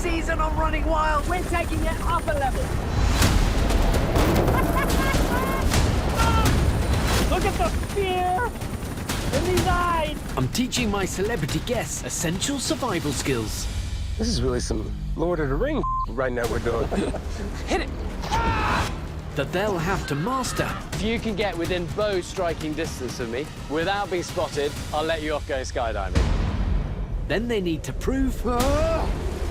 season on Running Wild, we're taking it up a level. Look at the fear in these eyes. I'm teaching my celebrity guests essential survival skills. This is really some Lord of the Rings right now we're doing. Hit it! That they'll have to master. If you can get within bow striking distance of me without being spotted, I'll let you off going skydiving. Then they need to prove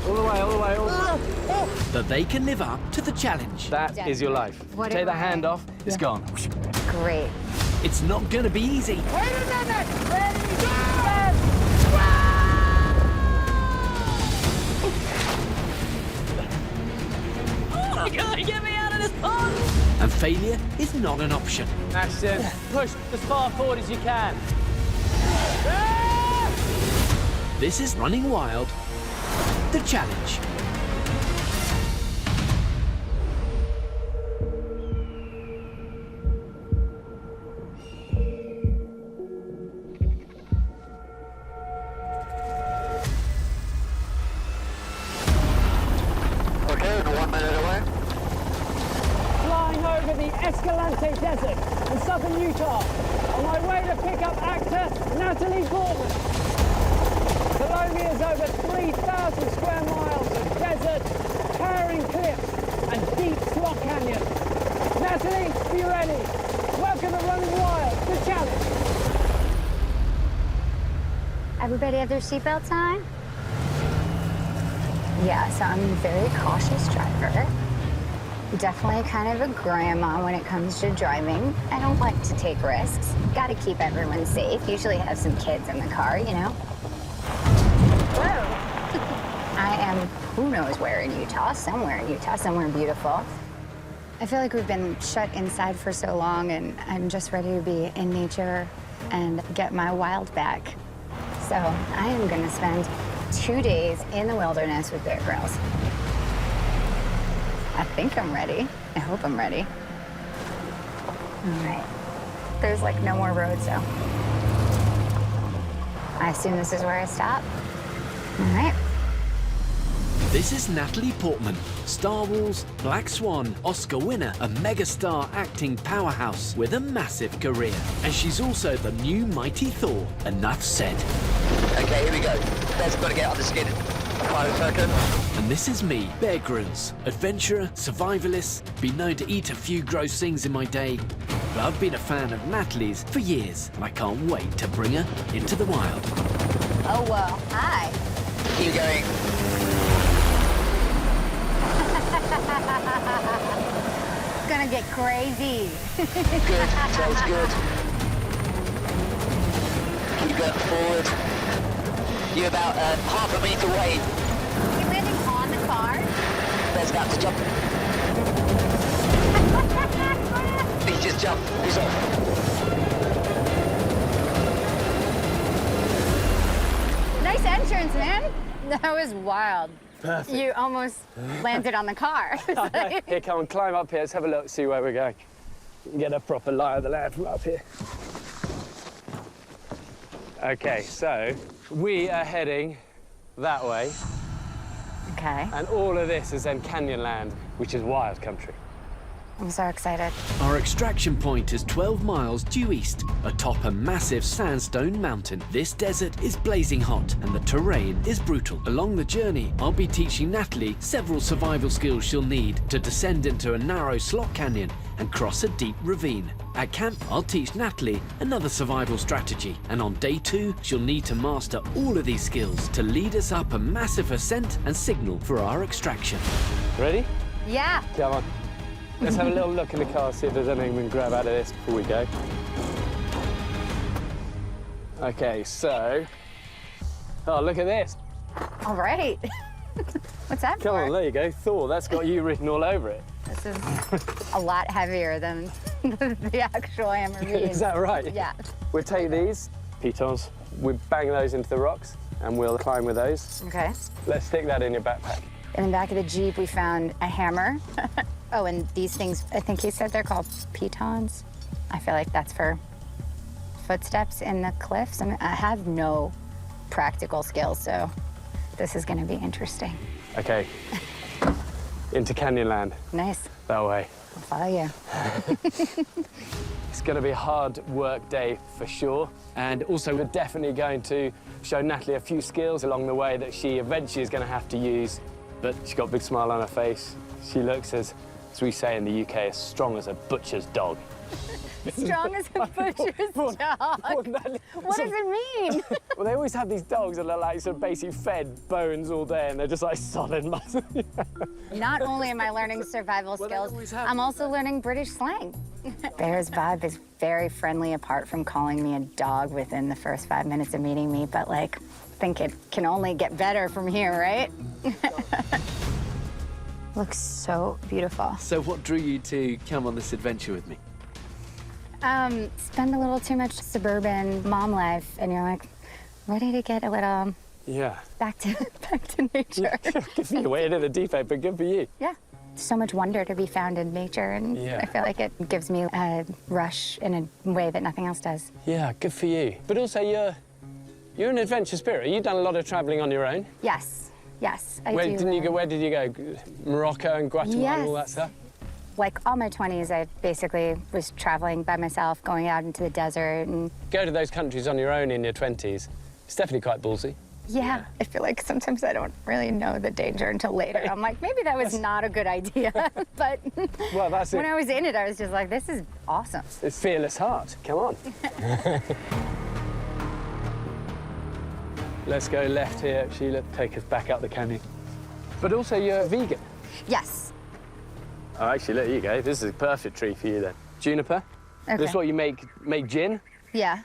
All the way, all the way, all the way. that they can live up to the challenge. That is your life. What Take am the I? hand off, it's gone. Great. It's not going to be easy. Wait a minute! Ready, go! Oh, God, get me out of this pond! And failure is not an option. Ashton, push as far forward as you can. This is Running Wild, the challenge. Okay, we're 1 minute away. Flying over the Escalante Desert in southern Utah on my way to pick up actor Natalie Portman. Below me is over 3,000 square miles of desert, towering cliffs and deep slot canyon. Natalie, be ready. Welcome to Running Wild, the challenge. Everybody have their seatbelts on? Yeah, so I'm a very cautious driver. Definitely kind of a grandma when it comes to driving. I don't like to take risks. Got to keep everyone safe. Usually have some kids in the car, you know? Whoa. I am who knows where in Utah, somewhere beautiful. I feel like we've been shut inside for so long, and I'm just ready to be in nature and get my wild back. So I am going to spend 2 days in the wilderness with Bear Grylls. I think I'm ready. I hope I'm ready. All right. There's like no more roads, so I assume this is where I stop. All right. This is Natalie Portman, Star Wars, Black Swan, Oscar winner, a megastar acting powerhouse with a massive career. And she's also the new mighty Thor. Enough said. Okay, here we go. Let's got to get on the skid. 5 seconds. And this is me, Bear Grylls, adventurer, survivalist, been known to eat a few gross things in my day. But I've been a fan of Natalie's for years, and I can't wait to bring her into the wild. Oh, well, hi. Keep going. It's gonna get crazy. Good. Sounds good. Keep going forward. You're about half a meter away. You landing on the car? There's about to jump. He just jumped. He's off. Nice entrance, man. That was wild. Perfect. You almost landed on the car. Here, come on, climb up here. Let's have a look, see where we're going. You can get a proper lie of the land from up here. Okay, so we are heading that way, Okay. and all of this is then canyon land, which is wild country. I'm so excited. Our extraction point is 12 miles due east, atop a massive sandstone mountain. This desert is blazing hot and the terrain is brutal. Along the journey, I'll be teaching Natalie several survival skills she'll need to descend into a narrow slot canyon and cross a deep ravine. At camp, I'll teach Natalie another survival strategy, and on day 2, she'll need to master all of these skills to lead us up a massive ascent and signal for our extraction. Ready? Yeah. Come on. Let's have a little look in the car, see if there's anything we can grab out of this before we go. Okay, so... Oh, look at this. All right. What's that Come for? on, there you go. Thor, that's got you written all over it. This is a lot heavier than the actual Hammerbean. Is that right? Yeah. We'll take these pitons, we bang those into the rocks, and we'll climb with those. Okay. Let's stick that in your backpack. In the back of the Jeep, we found a hammer. Oh, and these things, I think he said they're called pitons. I feel like that's for footsteps in the cliffs. I have no practical skills, so This is gonna be interesting. Okay. Into Canyonland. Nice. That way. I'll follow you. It's going to be a hard work day for sure. And also, we're definitely going to show Natalie a few skills along the way that she eventually is going to have to use. But she's got a big smile on her face. She looks, as we say in the UK, as strong as a butcher's dog. Strong as a butcher's dog. What does it mean? Well, they always have these dogs that are like sort of basically fed bones all day, and they're just like solid muscle. Not only am I learning survival skills, I'm also learning British slang. Bear's vibe is very friendly, apart from calling me a dog within the first 5 minutes of meeting me, but like, I think it can only get better from here, right? Looks so beautiful. So what drew you to come on this adventure with me? Spend a little too much suburban mom life, and you're like, ready to get a little Yeah. back to nature. Good for you. Way into the deep end, but good for you. Yeah. So much wonder to be found in nature, and Yeah. I feel like it gives me a rush in a way that nothing else does. Yeah, good for you. But also, you're an adventure spirit. You've done a lot of travelling on your own. Yes, I Where do. didn't you go? Where did you go? Morocco and Guatemala and all that Yes. stuff? Like all my 20s, I basically was traveling by myself, going out into the desert, and Go to those countries on your own in your 20s. It's definitely quite ballsy. yeah, I feel like sometimes I don't really know the danger until later. I'm like, maybe that was not a good idea, but Well, that's when it. I was in it, I was just like, this is awesome. It's fearless heart. Come on. Let's go left here, Sheila. Take us back up the canyon. But also, you're vegan. Yes. Oh, actually, look, here you go. This is a perfect tree for you then. Juniper. Okay. This is what you make gin. Yeah.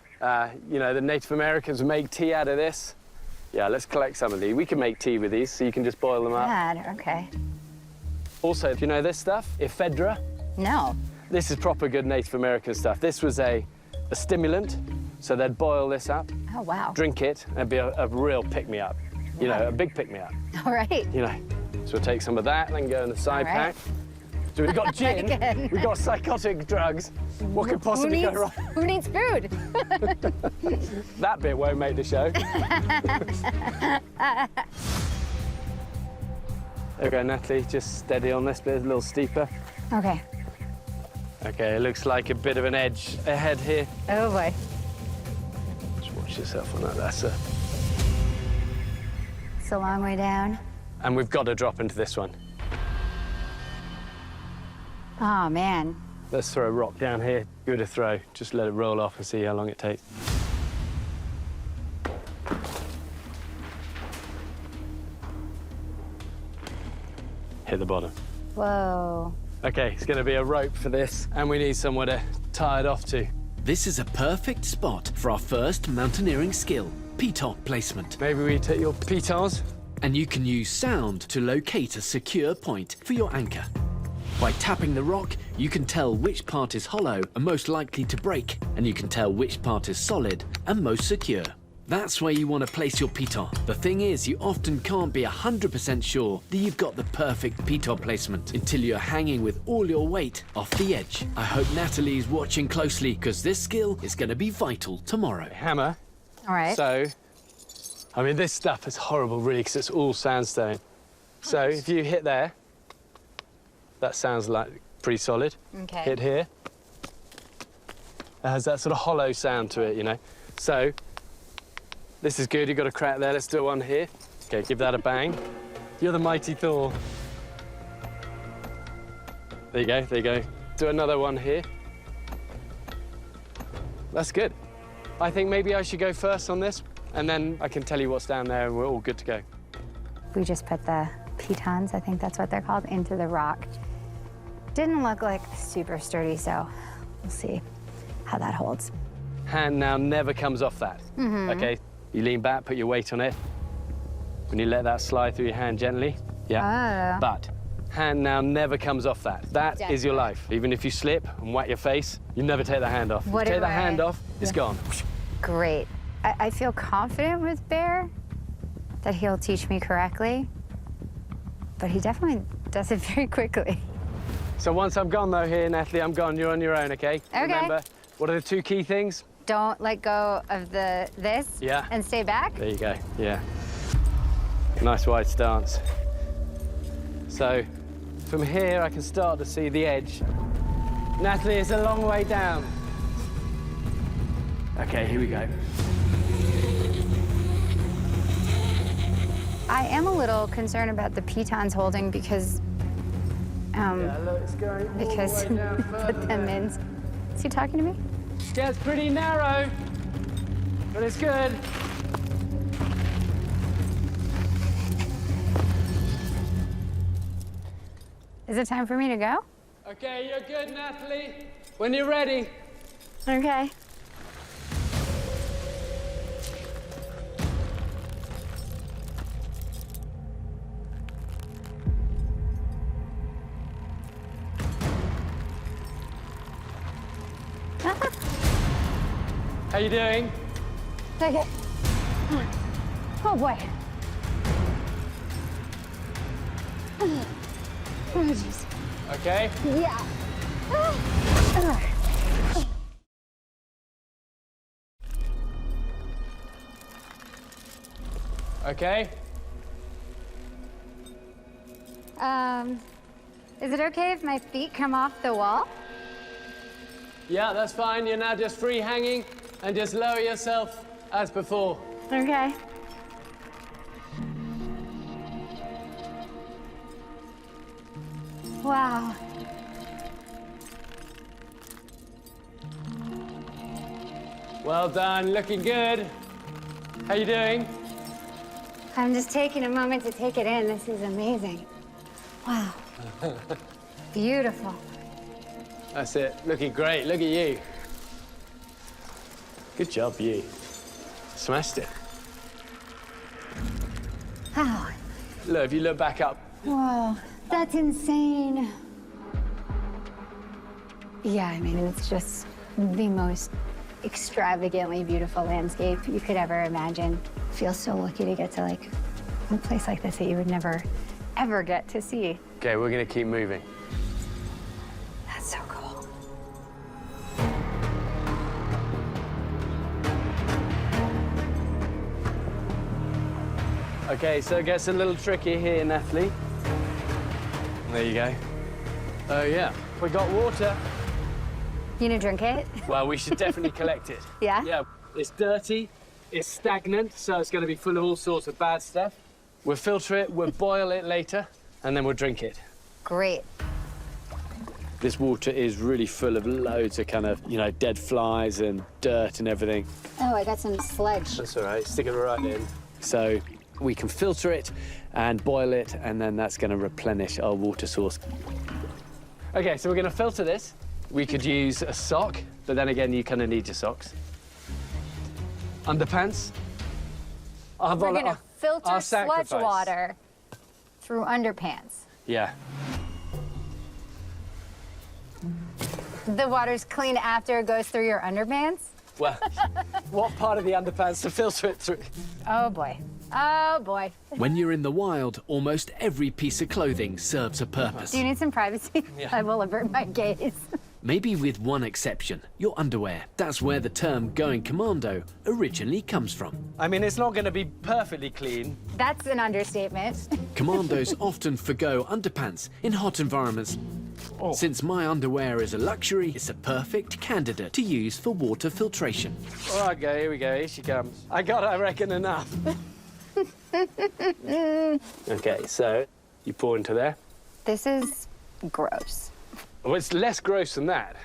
You know, the Native Americans make tea out of this. Yeah, let's collect some of these. We can make tea with these, so you can just boil them up. Bad. Okay. Also, do you know this stuff? Ephedra. No. This is proper good Native American stuff. This was a stimulant, so they'd boil this up, Oh, wow. drink it, and it'd be a real pick-me-up. You know, a big pick-me-up, All right. you know. So we'll take some of that, then go in the side All right. pack. So we've got gin, Again. we've got psychotic drugs. What could possibly go wrong? Who needs food? That bit won't make the show. Okay, Natalie, just steady on this bit, a little steeper. Okay. Okay, it looks like a bit of an edge ahead here. Oh, boy. Just watch yourself on that, that's it. It's a long way down. And we've got to drop into this one. Oh, man. Let's throw a rock down here. Good a throw. Just let it roll off and see how long it takes. Hit the bottom. Whoa. Okay, it's going to be a rope for this, and we need somewhere to tie it off to. This is a perfect spot for our first mountaineering skill, pitot placement. Maybe we take your pitons. And you can use sound to locate a secure point for your anchor. By tapping the rock, you can tell which part is hollow and most likely to break, and you can tell which part is solid and most secure. That's where you want to place your pitot. The thing is, you often can't be 100% sure that you've got the perfect pitot placement until you're hanging with all your weight off the edge. I hope Natalie's watching closely, because this skill is going to be vital tomorrow. Hammer. All right. So, I mean, this stuff is horrible, really, because it's all sandstone. So if you hit there, that sounds like pretty solid. Okay. Hit here. It has that sort of hollow sound to it, you know. So this is good. You've got a crack there. Let's do one here. Okay, give that a bang. You're the mighty Thor. There you go, there you go. Do another one here. That's good. I think maybe I should go first on this, and then I can tell you what's down there, and we're all good to go. We just put the pitons, I think that's what they're called, into the rock. Didn't look like super sturdy, so we'll see how that holds. Hand now never comes off that, okay? You lean back, put your weight on it. When you let that slide through your hand gently, yeah. Oh. But hand now never comes off that. That is your life. Even if you slip and whack your face, you never take the hand off. If you take the hand off, it's gone. Great. I feel confident with Bear that he'll teach me correctly, but he definitely does it very quickly. So once I'm gone, though, here, Natalie, I'm gone. You're on your own, okay? Okay. Remember, what are the two key things? Don't let go of this Yeah. and stay back. There you go, yeah. Nice wide stance. So from here, I can start to see the edge. Natalie is a long way down. Okay, here we go. I am a little concerned about the pitons holding because, Yeah, look, it's going all because the way down put them in. Is he talking to me? Gets pretty narrow, but it's good. Is it time for me to go? Okay, you're good, Natalie. When you're ready. Okay. How you doing? Okay. Oh boy. Oh jeez. Okay. Yeah. Okay. Is it okay if my feet come off the wall? Yeah, that's fine. You're now just free hanging and just lower yourself as before. Okay. Wow. Well done, looking good. How you doing? I'm just taking a moment to take it in. This is amazing. Wow. Beautiful. That's it, looking great. Look at you. Good job, you. Smashed it. Wow. Look, if you look back up. Whoa, that's insane. Yeah, I mean, it's just the most extravagantly beautiful landscape you could ever imagine. Feel so lucky to get to like a place like this that you would never, ever get to see. Okay, we're gonna keep moving. That's so cool. Okay, so it gets a little tricky here, Natalie. There you go. Oh, yeah. We got water. You gonna drink it? Well, we should definitely collect it. Yeah? Yeah, it's dirty, it's stagnant, so it's going to be full of all sorts of bad stuff. We'll filter it, we'll boil it later, and then we'll drink it. Great. This water is really full of loads of kind of, you know, dead flies and dirt and everything. Oh, I got some sludge. That's all right, stick it right in. So we can filter it and boil it, and then that's going to replenish our water source. Okay, so we're going to filter this. We could use a sock, but then again, you kind of need your socks. Underpants. We're gonna filter our sludge sacrifice. water through underpants. Yeah. The water's clean after it goes through your underpants? Well, what part of the underpants to filter it through? Oh boy. Oh boy. When you're in the wild, almost every piece of clothing serves a purpose. Do you need some privacy? Yeah. I will avert my gaze. Maybe with one exception, your underwear. That's where the term going commando originally comes from. I mean, it's not going to be perfectly clean. That's an understatement. Commandos often forgo underpants in hot environments. Since my underwear is a luxury, it's a perfect candidate to use for water filtration. All right, go, here we go, here she comes. I got, I reckon, enough. Okay, so you pour into there. This is gross. Well, it's less gross than that.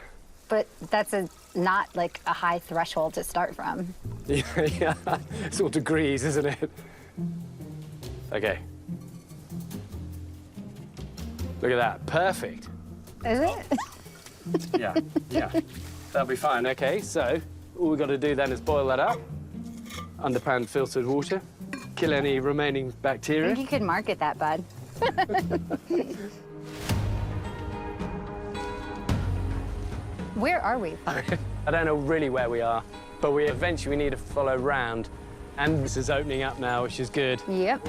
But that's not like a high threshold to start from. Yeah, it's all degrees, isn't it? Okay. Look at that, perfect. Is it? Yeah, yeah, that'll be fine. Okay, so all we've got to do then is boil that up. Underpan filtered water, kill any remaining I bacteria. think you could market that, bud. Where are we? I don't know really where we are, but we eventually need to follow round. And this is opening up now, which is good. Yep.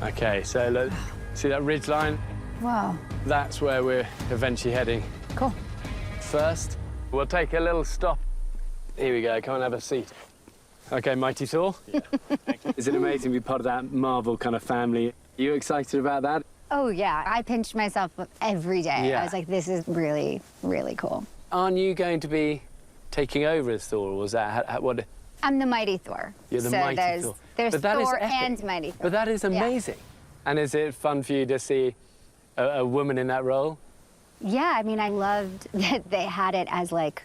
Okay, so look, see that ridge line? Wow. That's where we're eventually heading. Cool. First, we'll take a little stop. Here we go, come and have a seat. Okay, Mighty Thor. Yeah. Is it amazing to be part of that Marvel kind of family? Are you excited about that? Oh, yeah. I pinched myself every day. Yeah. I was like, this is really, really cool. Aren't you going to be taking over as Thor, or was that what? I'm the Mighty Thor. You're the so Mighty there's, Thor. There's But that is Thor epic. and Mighty Thor. But that is amazing. Yeah. And is it fun for you to see a woman in that role? Yeah, I mean, I loved that they had it as like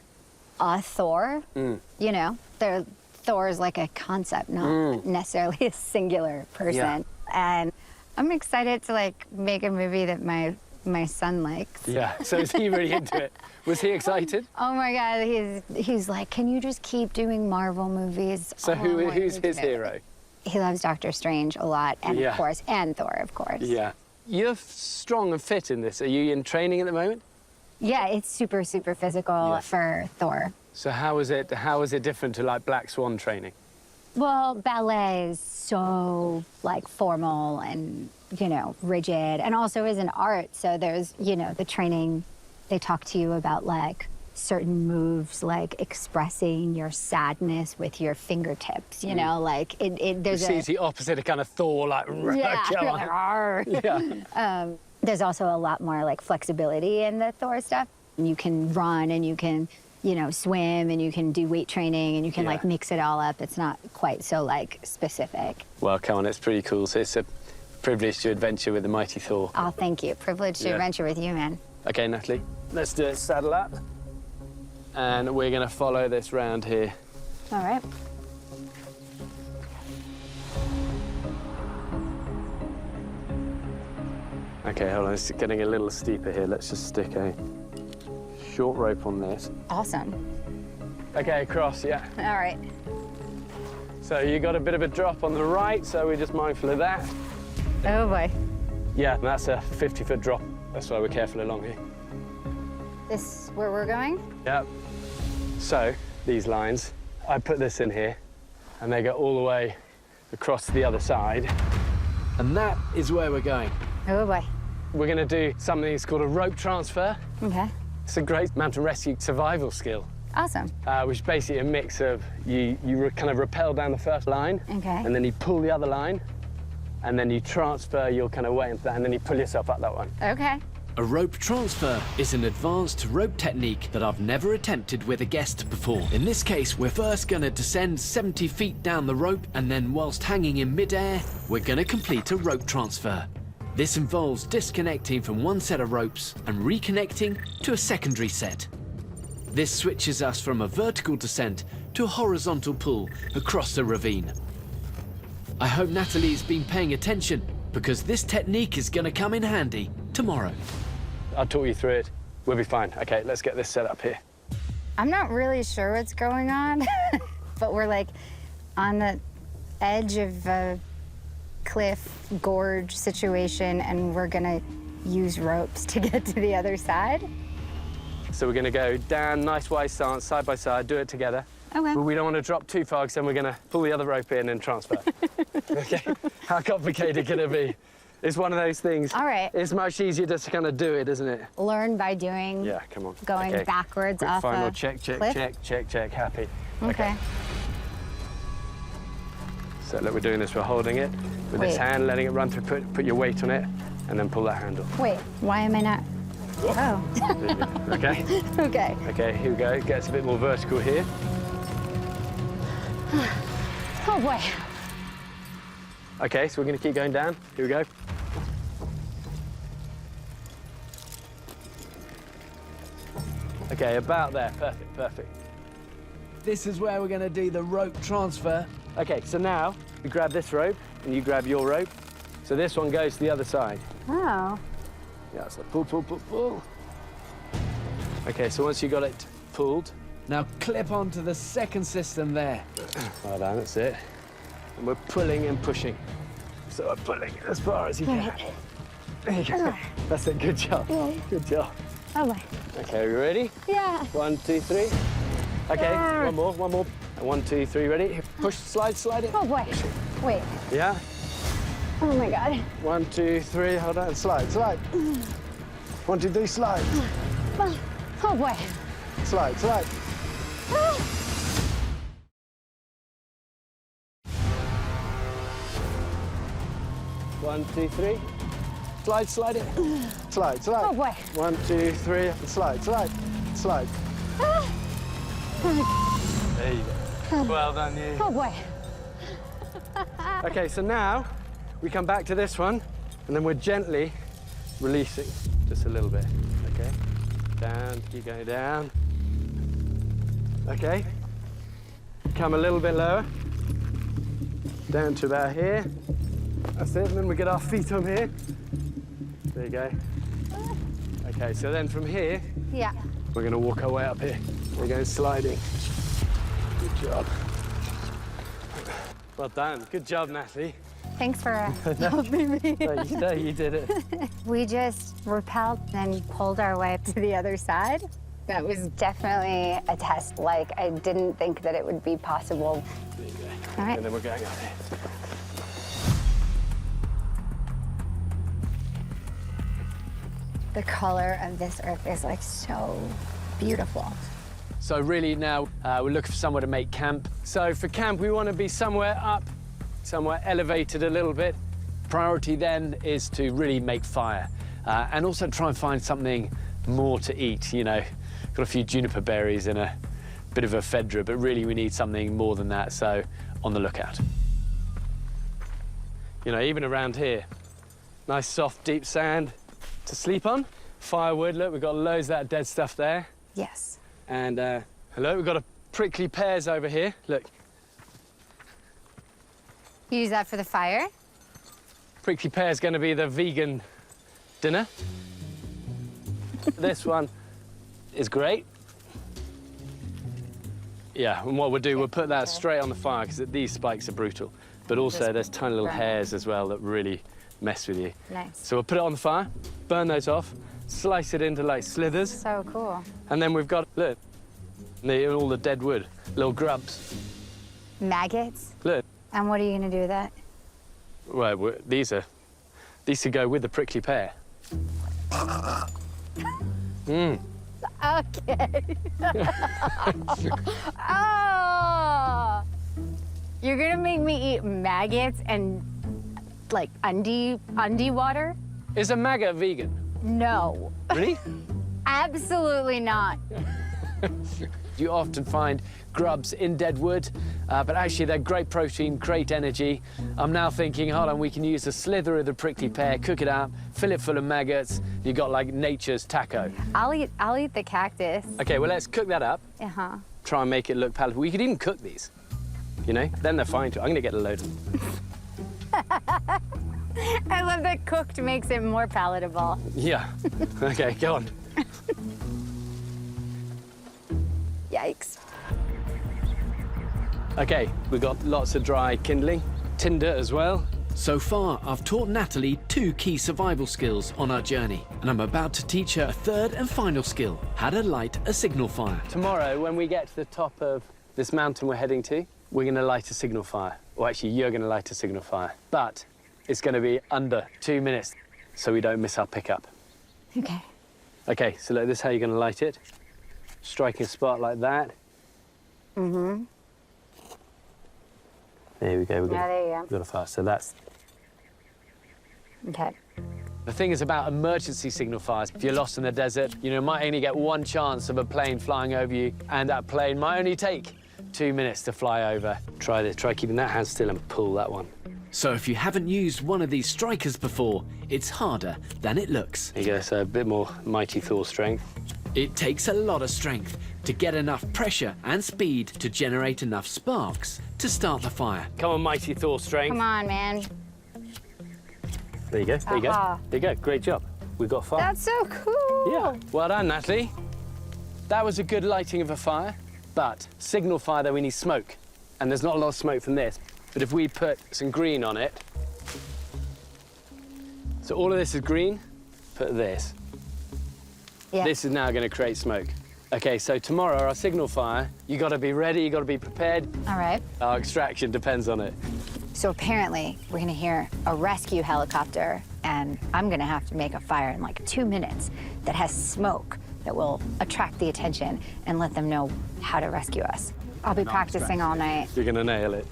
a Thor. You know, Thor is like a concept, not necessarily a singular person. Yeah. And I'm excited to like make a movie that my son likes. Yeah. So is he really into it? Was he excited? Oh my God, he's like, can you just keep doing Marvel movies? So All I want who's you to his do." hero? He loves Doctor Strange a lot, and Yeah. of course, and Thor, of course. Yeah. You're strong and fit in this. Are you in training at the moment? Yeah, it's super, super physical Yeah. for Thor. So how is it different to like Black Swan training? Well, ballet is so like formal and, you know, rigid, and also is an art. So there's, you know, the training, they talk to you about like certain moves, like expressing your sadness with your fingertips, you know, like there's It's the opposite of kind of Thor, like, yeah, come you're on. like, "Arr." Yeah. There's also a lot more like flexibility in the Thor stuff. You can run and you can, you know, swim and you can do weight training and you can Yeah. like mix it all up. It's not quite so like specific. Well, come on, it's pretty cool. So it's a privilege to adventure with the mighty Thor. Oh, thank you. Privileged to Yeah. adventure with you, man. Okay, Natalie, let's do it. Saddle up. And we're going to follow this round here. All right. Okay, hold on, it's getting a little steeper here. Let's just stick a short rope on this. Awesome. Okay, across, yeah. All right. So you got a bit of a drop on the right, so we're just mindful of that. Oh boy. Yeah, and that's a 50-foot drop. That's why we're careful along here. This where we're going? Yep. So, these lines, I put this in here, and they go all the way across to the other side. And that is where we're going. Oh boy. We're going to do something that's called a rope transfer. Okay. It's a great mountain rescue survival skill, Awesome. which is basically a mix of you kind of rappel down the first line, Okay. and then you pull the other line, and then you transfer your kind of weight into that, and then you pull yourself up that one. Okay. A rope transfer is an advanced rope technique that I've never attempted with a guest before. In this case, we're first going to descend 70 feet down the rope, and then whilst hanging in midair, we're going to complete a rope transfer. This involves disconnecting from one set of ropes and reconnecting to a secondary set. This switches us from a vertical descent to a horizontal pull across the ravine. I hope Natalie's been paying attention, because this technique is going to come in handy tomorrow. I'll talk you through it. We'll be fine. Okay, let's get this set up here. I'm not really sure what's going on, but we're like on the edge of a cliff gorge situation, and we're gonna use ropes to get to the other side. So we're going to go down, nice wide stance, side by side, do it together. Okay. But we don't want to drop too far, because then we're going to pull the other rope in and transfer. Okay? How complicated can it be? It's one of those things. All right. It's much easier just to kind of do it, isn't it? Learn by doing. Yeah, come on. Going Okay. backwards Quick off final a check, check, cliff? check. Happy. Okay. So look, we're doing this. We're holding it with this Wait. hand, letting it run through. Put your weight on it, and then pull that handle. Wait, why am I not? Oh. There you go. Okay. Okay. Okay. Here we go. It gets a bit more vertical here. Oh boy. Okay. So we're going to keep going down. Here we go. Okay, about there. Perfect, perfect. This is where we're going to do the rope transfer. Okay, so now we grab this rope and you grab your rope. So this one goes to the other side. Oh. Yeah, so pull, pull, pull, pull. Okay, so once you got it pulled, Now clip onto the second system there. well done, that's it. And we're pulling and pushing. So we're pulling as far as you can. There you go. That's it, good job. Good job. Oh boy. Okay, we ready? Yeah. 1, 2, 3. Okay, one more. And 1, 2, 3, ready? Push, slide it. Oh boy. Wait. Yeah. Oh my God. 1, 2, 3, hold on, slide. 1, 2, 3, slide. Oh boy. Slide. 1, 2, 3. Slide, slide it. Slide, slide. Oh, boy. 1, 2, 3, slide, slide, slide. There you go. Well done, you. Oh, boy. Okay, so now we come back to this one, and then we're gently releasing just a little bit, okay? Down, keep going down. Okay. Come a little bit lower. Down to about here. That's it, and then we get our feet on here. There you go. Okay, so then from here, Yeah. we're going to walk our way up here. We're going sliding. Good job. Well done. Good job, Natalie. Thanks for helping me. No, you did it. We just repelled and pulled our way to the other side. That was definitely a test. Like, I didn't think that it would be possible. There you go. All right. And then we're going up here. The color of this earth is like so beautiful. So really now we're looking for somewhere to make camp. So for camp, we want to be somewhere up, somewhere elevated a little bit. Priority then is to really make fire and also try and find something more to eat, you know. Got a few juniper berries and a bit of ephedra, but really we need something more than that, so on the lookout. You know, even around here, nice soft deep sand to sleep on. Firewood, look, we've got loads of that dead stuff there. Yes. And hello, we've got a prickly pears over here, look. You use that for the fire? Prickly pear's gonna be the vegan dinner. This one is great. Yeah, and what we'll do, we'll put that straight on the fire because these spikes are brutal. But also there's tiny little hairs as well that really mess with you. Nice. So we'll put it on the fire, burn those off, slice it into like slithers. So cool. And then we've got, look, all the dead wood, little grubs. Maggots? Look. And what are you gonna do with that? Well, these could go with the prickly pear. Okay. Oh! You're gonna make me eat maggots and like undie water? Is a maggot vegan? No. Really? Absolutely not. You often find grubs in dead wood, but actually they're great protein, great energy. I'm now thinking, hold on, we can use a slither of the prickly pear, cook it up, fill it full of maggots. You got like nature's taco. I'll eat the cactus. Okay, well let's cook that up. Uh-huh. Try and make it look palatable. We could even cook these, you know? Then they're fine too. I'm gonna get a load of them. I love that cooked makes it more palatable. Yeah. Okay, go on. Yikes. Okay, we've got lots of dry kindling, tinder as well. So far, I've taught Natalie 2 key survival skills on our journey, and I'm about to teach her a third and final skill, how to light a signal fire. Tomorrow, when we get to the top of this mountain we're heading to, we're gonna light a signal fire. Or actually, you're gonna light a signal fire. But it's gonna be under 2 minutes, so we don't miss our pickup. Okay. Okay, so look, this is how you're gonna light it. Striking a spark like that. Mm-hmm. There we go, Yeah, there you go. we've got a fire. So that's... Okay. The thing is about emergency signal fires. If you're lost in the desert, you know, might only get one chance of a plane flying over you, and that plane might only take 2 minutes to fly over. Try this, try keeping that hand still and pull that one. So if you haven't used one of these strikers before, it's harder than it looks. There you go, so a bit more mighty Thor strength. It takes a lot of strength to get enough pressure and speed to generate enough sparks to start the fire. Come on, mighty Thor strength. Come on, man. There you go, there you go. There you go, great job. We've got fire. That's so cool. Yeah, well done, Natalie. That was a good lighting of a fire, but signal fire, though, we need smoke. And there's not a lot of smoke from this. But if we put some green on it, so all of this is green, put this. Yeah. This is now going to create smoke. Okay, so tomorrow, our signal fire, you got to be ready, you got to be prepared. All right. Our extraction depends on it. So apparently, we're gonna hear a rescue helicopter, and I'm gonna have to make a fire in like 2 minutes that has smoke that will attract the attention and let them know how to rescue us. I'll be practicing all night. You're going to nail it.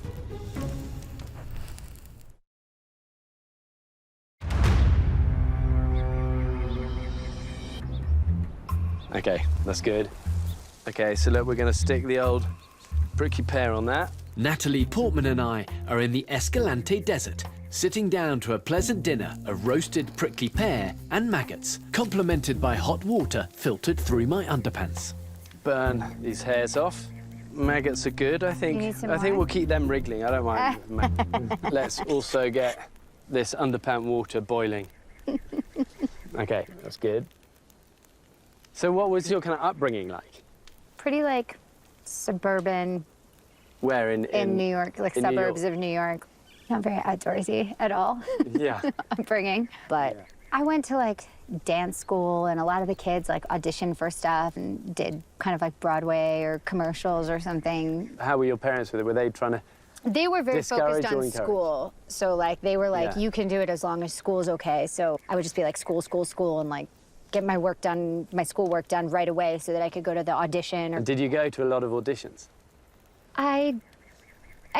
Okay, that's good. Okay, so look, we're going to stick the old prickly pear on that. Natalie Portman and I are in the Escalante Desert, sitting down to a pleasant dinner of roasted prickly pear and maggots, complemented by hot water filtered through my underpants. Burn these hairs off. Maggots are good, I think. You need some I think more? we'll keep them wriggling. I don't mind. Let's also get this underpant water boiling. Okay, that's good. So what was your kind of upbringing like? Pretty like suburban Where in New York, like in New suburbs York? of New York. Not very outdoorsy at all. Yeah. Upbringing, but Yeah. I went to like dance school, and a lot of the kids like auditioned for stuff and did kind of like Broadway or commercials or something. How were your parents with it? Were they trying to... They were very Discourage focused or on encourage? school, so like they were like, Yeah. you can do it as long as school's okay. So I would just be like school, school, school, and like get my work done, my schoolwork done right away, so that I could go to the audition. Or And did you go to a lot of auditions? I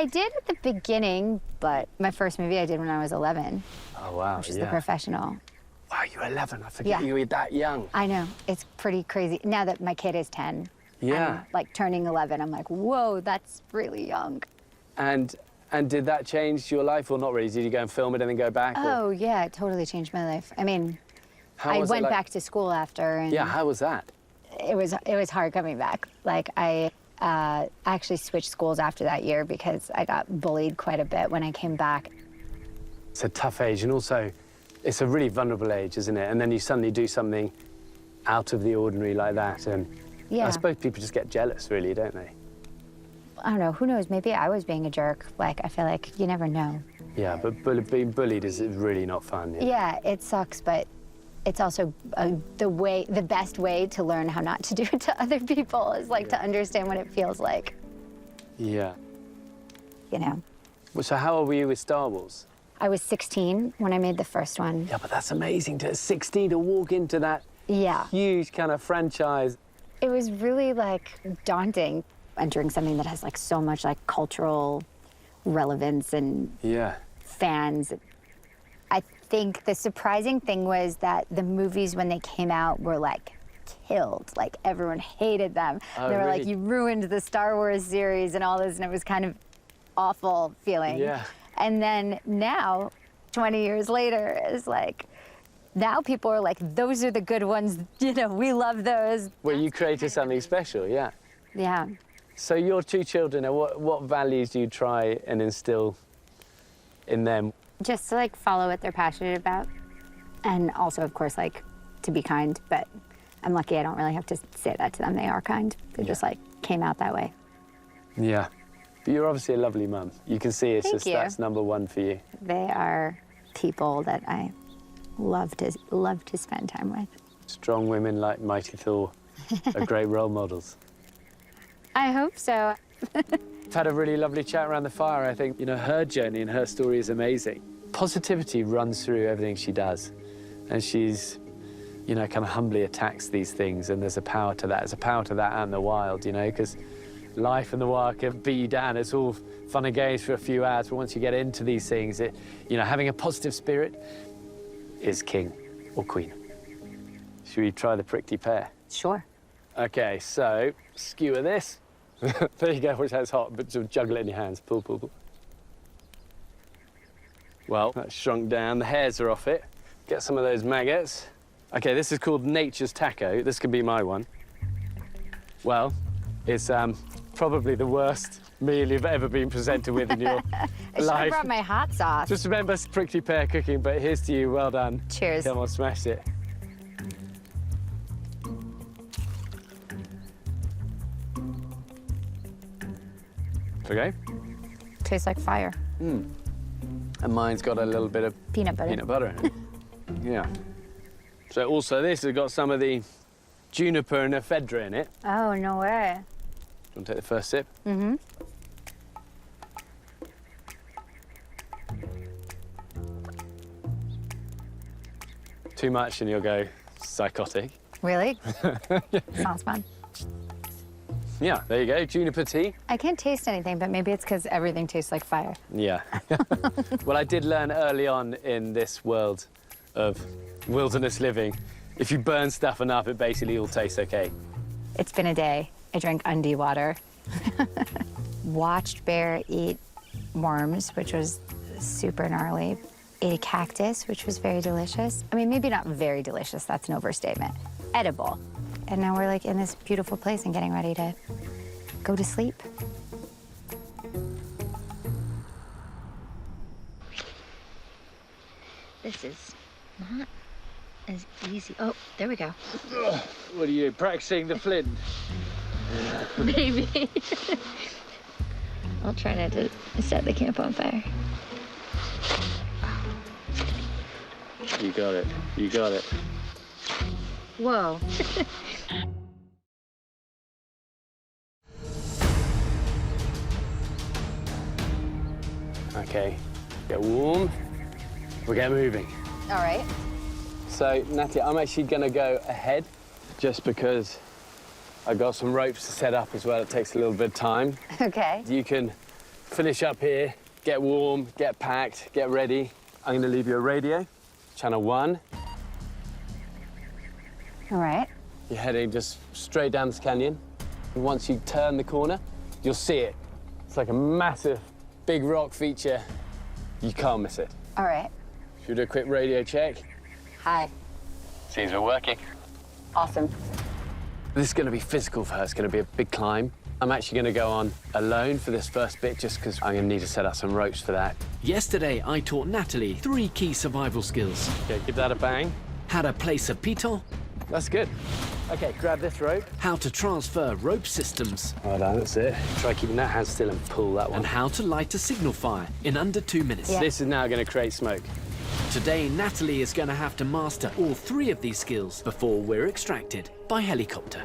did at the beginning, but my first movie I did when I was 11, Oh, wow, which is The yeah. Professional. Wow, you were 11. I forget Yeah. you were that young. I know, it's pretty crazy. Now that my kid is 10, Yeah. and like turning 11, I'm like, whoa, that's really young. And did that change your life or not really? Did you go and film it and then go back? or- Oh yeah, it totally changed my life. I mean, How I was it went like- back to school after, and Yeah, how was that? it was hard coming back. Like I actually switched schools after that year because I got bullied quite a bit when I came back. It's a tough age, and also it's a really vulnerable age, isn't it? And then you suddenly do something out of the ordinary like that, and Yeah. I suppose people just get jealous, really, don't they? I don't know, who knows, maybe I was being a jerk. Like, I feel like you never know. Yeah, but being bullied is really not fun. Yeah, it sucks, but it's also the best way to learn how not to do it to other people is like to understand what it feels like, Yeah. you know? Well, so how old were you with Star Wars? I was 16 when I made the first one. Yeah, but that's amazing to 16 to walk into that Yeah. huge kind of franchise. It was really like daunting entering something that has like so much like cultural relevance and Yeah. fans. I think the surprising thing was that the movies when they came out were like killed. Like everyone hated them. Oh, They were like, really? you ruined the Star Wars series and all this, and it was kind of awful feeling. Yeah. And then now, 20 years later, it's like, now people are like, those are the good ones, you know, we love those. Well, you created something special, yeah. Yeah. So your two children, what values do you try and instill in them? Just to like follow what they're passionate about. And also, of course, like to be kind, but I'm lucky I don't really have to say that to them. They are kind. They just like came out that way. Yeah. But you're obviously a lovely mum. You can see it's Thank just you. that's number one for you. They are people that I love to spend time with. Strong women like Mighty Thor are great role models. I hope so. I've had a really lovely chat around the fire. I think, you know, her journey and her story is amazing. Positivity runs through everything she does. And she's, you know, kind of humbly attacks these things, and there's a power to that. There's a power to that out in the wild, you know, because life and the wild can beat you down. It's all fun and games for a few hours, but once you get into these things, you know, having a positive spirit is king or queen. Should we try the prickly pear? Sure. Okay, so skewer this. There you go, which has hot, but sort of juggle it in your hands. Pull, pull, pull. Well, that's shrunk down. The hairs are off it. Get some of those maggots. Okay, this is called nature's taco. This could be my one. Well, it's probably the worst meal you've ever been presented with in your I should have life. brought my hot sauce. Just remember prickly pear cooking, but here's to you. Well done. Cheers. Come on, smash it. Okay. Tastes like fire. And mine's got a little bit of Peanut butter. peanut butter in it. Yeah. So also this has got some of the juniper and ephedra in it. Oh, no way. Do you want to take the first sip? Mm-hmm. Too much and you'll go psychotic. Really? Sounds fun. Yeah, there you go, juniper tea. I can't taste anything, but maybe it's because everything tastes like fire. Yeah. Well, I did learn early on in this world of wilderness living, If you burn stuff enough, it basically all tastes okay. It's been a day. I drank undie water. Watched Bear eat worms, which was super gnarly. Ate a cactus, which was very delicious. I mean, maybe not very delicious, that's an overstatement. Edible. And now we're like in this beautiful place and getting ready to go to sleep. This is not as easy. Oh, there we go. What are you, practicing the flint? Maybe. I'll try not to set the camp on fire. You got it. You got it. Whoa. Okay, get warm. We'll get moving. All right. So, Natalie, I'm actually going to go ahead just because I got some ropes to set up as well. It takes a little bit of time. Okay. You can finish up here, get warm, get packed, get ready. I'm going to leave you a radio, channel 1. All right. You're heading just straight down this canyon. And once you turn the corner, you'll see it. It's like a massive, big rock feature. You can't miss it. All right. Should we do a quick radio check? Hi. Seems we're working. Awesome. This is going to be physical for her. It's going to be a big climb. I'm actually going to go on alone for this first bit just because I'm going to need to set up some ropes for that. Yesterday, I taught Natalie 3 key survival skills. Okay, give that a bang. How to place a piton, That's good. Okay, grab this rope. how to transfer rope systems, Well done, that's it. Try keeping that hand still and pull that one. and how to light a signal fire in under 2 minutes. Yeah. This is now going to create smoke. Today, Natalie is going to have to master all 3 of these skills before we're extracted by helicopter.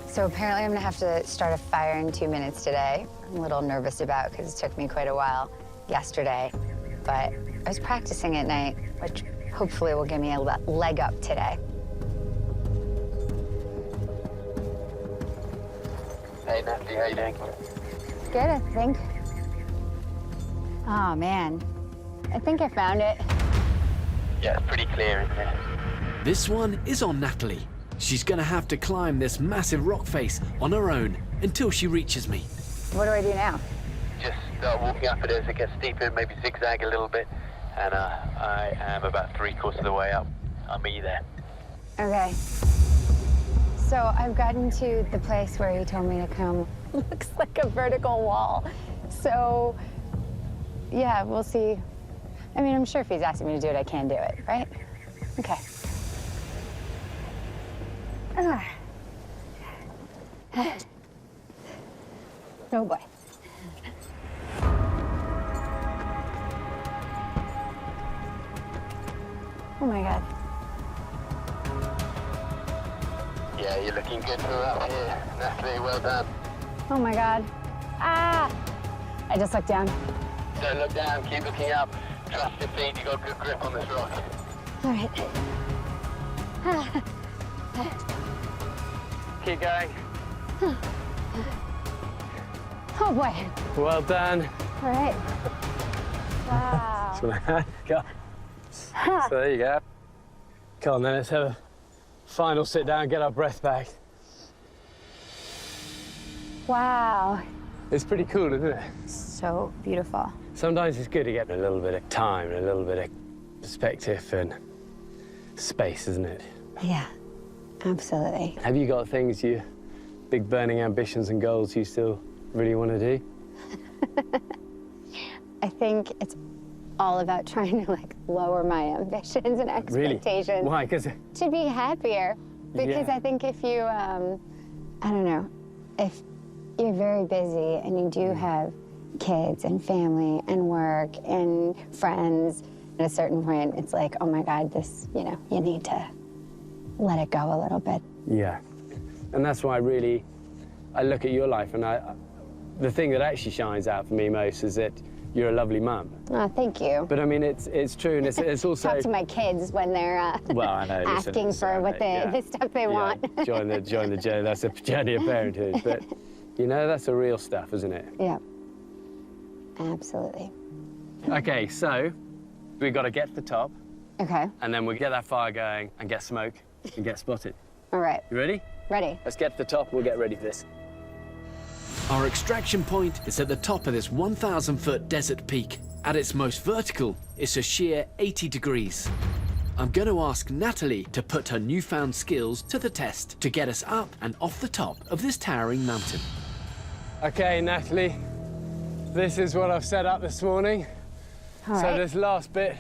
So apparently I'm gonna have to start a fire in 2 minutes today. I'm a little nervous about because it took me quite a while yesterday, but I was practicing at night, which hopefully will give me a leg up today. Hey, Natalie, how you doing? Good, I think. Oh man, I think I found it. Yeah, it's pretty clear in there. This one is on Natalie. She's going to have to climb this massive rock face on her own until she reaches me. What do I do now? Just start walking up it as it gets steeper, maybe zigzag a little bit, and I am about 3/4 of the way up. I'll meet you there. Okay. So I've gotten to the place where he told me to come. Looks like a vertical wall. So, yeah, we'll see. I mean, I'm sure if he's asking me to do it, I can do it, right? Okay. Oh boy. Oh my God. Yeah, you're looking good from up here, Natalie. Well done. Oh my God. Ah! I just looked down. Don't look down. Keep looking up. Trust your feet. You got good grip on this rock. All right. Keep going. Oh boy. Well done. All right. Wow. Go. So there you go. Come on then, let's have a final sit down, get our breath back. Wow. It's pretty cool, isn't it? So beautiful. Sometimes it's good to get a little bit of time and a little bit of perspective and space, isn't it? Yeah, absolutely. Have you got things, big burning ambitions and goals you still really want to do? I think it's all about trying to lower my ambitions and expectations. Really? Why? Because To be happier. Because Yeah. I think if you, I don't know, if you're very busy and you do have kids and family and work and friends, at a certain point, it's like, oh my God, this, you need to let it go a little bit. Yeah, and that's why I look at your life and the thing that actually shines out for me most is that you're a lovely mum. Oh, thank you. But I mean, it's true, and it's also. Talk to my kids when they're Well, I know. listen, asking for what the stuff they want. join the journey. That's the journey of parenthood. But that's the real stuff, isn't it? Yeah, absolutely. Okay, so we've got to get to the top. Okay. And then we'll get that fire going and get smoke and get spotted. All right. You ready? Ready. Let's get to the top, we'll get ready for this. Our extraction point is at the top of this 1,000-foot desert peak. At its most vertical, it's a sheer 80 degrees. I'm going to ask Natalie to put her newfound skills to the test to get us up and off the top of this towering mountain. Okay, Natalie, this is what I've set up this morning. All So right. this last bit,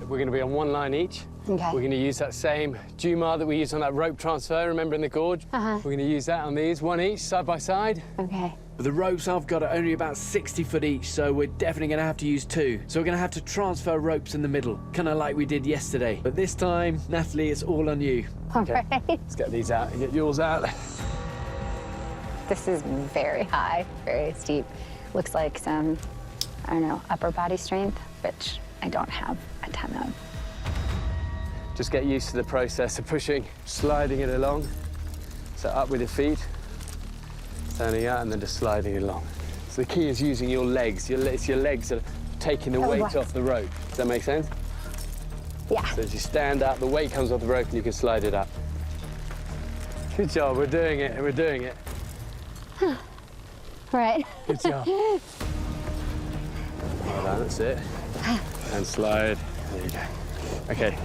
we're going to be on one line each. Okay. We're going to use that same Jumar that we used on that rope transfer, remember, in the gorge? Uh-huh. We're going to use that on these, one each, side by side. Okay. But the ropes I've got are only about 60 foot each, so we're definitely going to have to use two. So we're going to have to transfer ropes in the middle, kind of like we did yesterday. But this time, Natalie, it's all on you. All right. Let's get these out, get yours out. This is very high, very steep. Looks like some, I don't know, upper body strength, which I don't have a ton of. Just get used to the process of pushing, sliding it along. So up with your feet, turning out, and then just sliding it along. So the key is using your legs. It's your legs that are taking the weight off the rope. Does that make sense? Yeah. So as you stand up, the weight comes off the rope and you can slide it up. Good job, we're doing it, we're doing it. All right. Good job. Well done, that's it. And slide, there you go. Okay.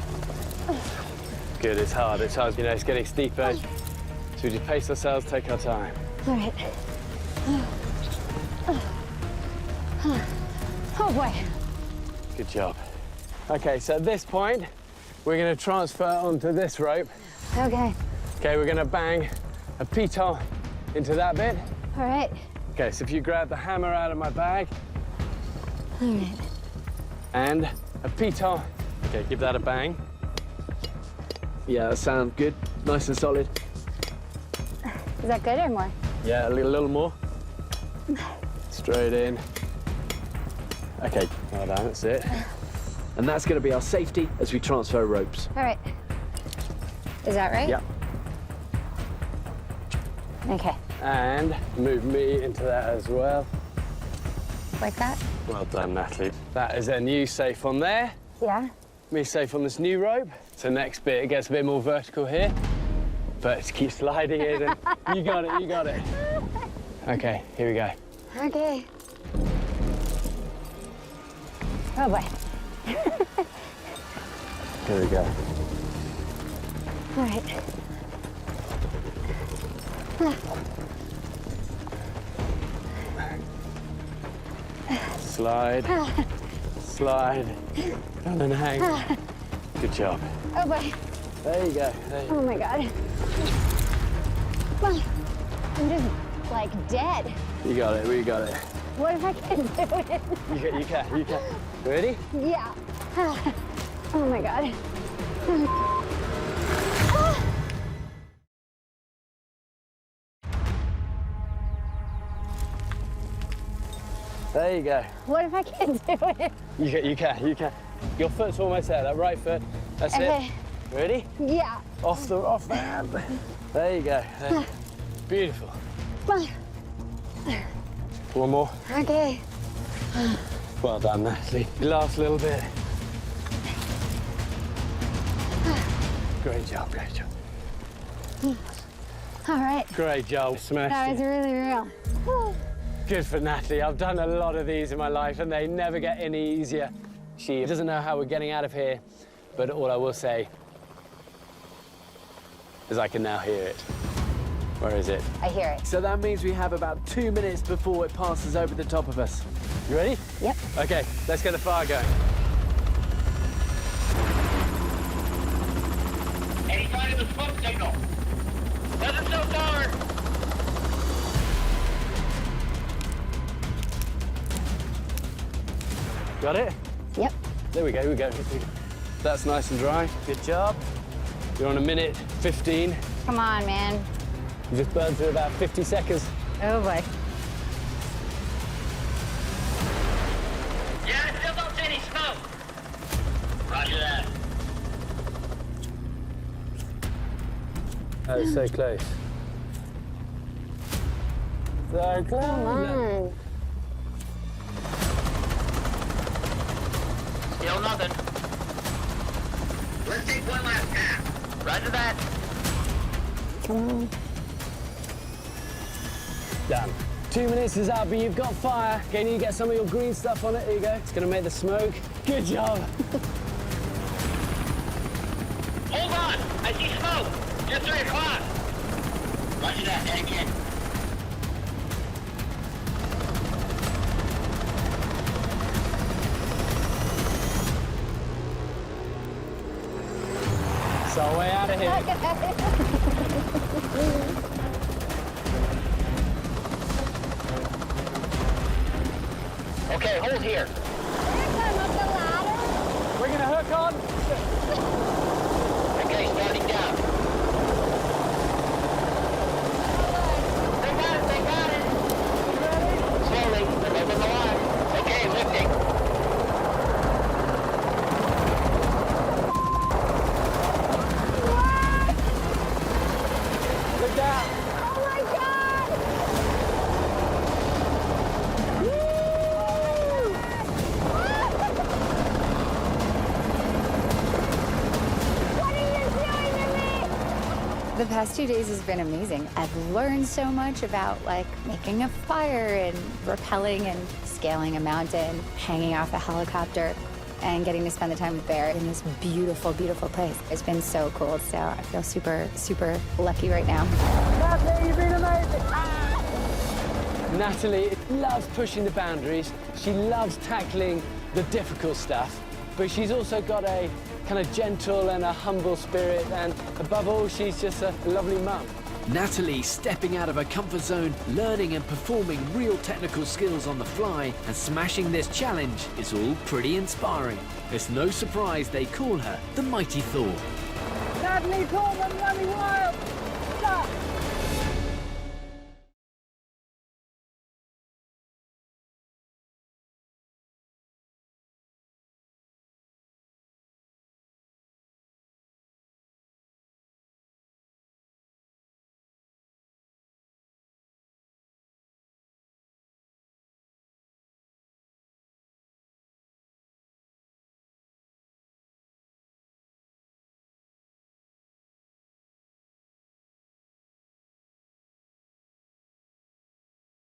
Good, it's hard, you know, it's getting steeper. So we just pace ourselves, take our time. All right. Oh boy. Good job. Okay, so at this point, we're going to transfer onto this rope. Okay. Okay, we're going to bang a piton into that bit. All right. Okay, so if you grab the hammer out of my bag. All right. And a piton. Okay, give that a bang. Yeah, that sounds good. Nice and solid. Is that good or more? Yeah, a little more. Straight in. Okay, well done, that's it. And that's going to be our safety as we transfer ropes. All right. Is that right? Yep. Okay. And move me into that as well. Like that? Well done, Natalie. That is a new safe on there. Yeah. Me safe on this new rope. So next bit, it gets a bit more vertical here. But just keep sliding it and you got it, you got it. Okay, here we go. Okay. Oh boy. Here we go. All right. Slide, slide, down and hang. Good job. Oh boy. There you go. There you go. Oh my God. Well, I'm just like dead. You got it, we got it. What if I can't do it? You can. Ready? Yeah. Oh my God. There you go. What if I can't do it? You can. Your foot's almost there, that right foot. That's Okay. it. Ready? Yeah. Off the hand. There you go. There. Beautiful. One more. Okay. Well done, Natalie. Last little bit. Great job, great job. All right. Great job, That smashed was it. really real. Whew. Good for Natalie. I've done a lot of these in my life and they never get any easier. She doesn't know how we're getting out of here, but all I will say is I can now hear it. Where is it? I hear it. So that means we have about 2 minutes before it passes over the top of us. You ready? Yep. Okay, let's get the fire going. Any sign of the smoke signal? Doesn't so far. Got it? Yep. There we go, here we go. That's nice and dry. Good job. You're on 1:15. Come on, man. You just burned through about 50 seconds. Oh boy. Yeah, I still don't see any smoke. Roger that. That was so close. So close. Come on. Still nothing. Let's take one last pass. Roger that. Done. 2 minutes is up, but you've got fire. Okay, you need to get some of your green stuff on it. There you go. It's gonna make the smoke. Good job. Hold on. I see smoke. Just 3 o'clock. Roger that. Head again. So way out of here. Okay, hold here. Bringing a hook on. Okay, starting down. They got it, they got it. Slowly, they're moving the line. Okay, lifting. Look down. Oh my God! What are you doing to me? The past 2 days has been amazing. I've learned so much about like making a fire and rappelling and scaling a mountain, hanging off a helicopter, and getting to spend the time with Bear in this beautiful, beautiful place. It's been so cool. So I feel super, super lucky right now. Natalie, you've been amazing. Natalie loves pushing the boundaries. She loves tackling the difficult stuff, but she's also got a kind of gentle and a humble spirit, and above all, she's just a lovely mum. Natalie stepping out of her comfort zone, learning and performing real technical skills on the fly, and smashing this challenge is all pretty inspiring. It's no surprise they call her the Mighty Thor. Natalie Portman running wild. Stop.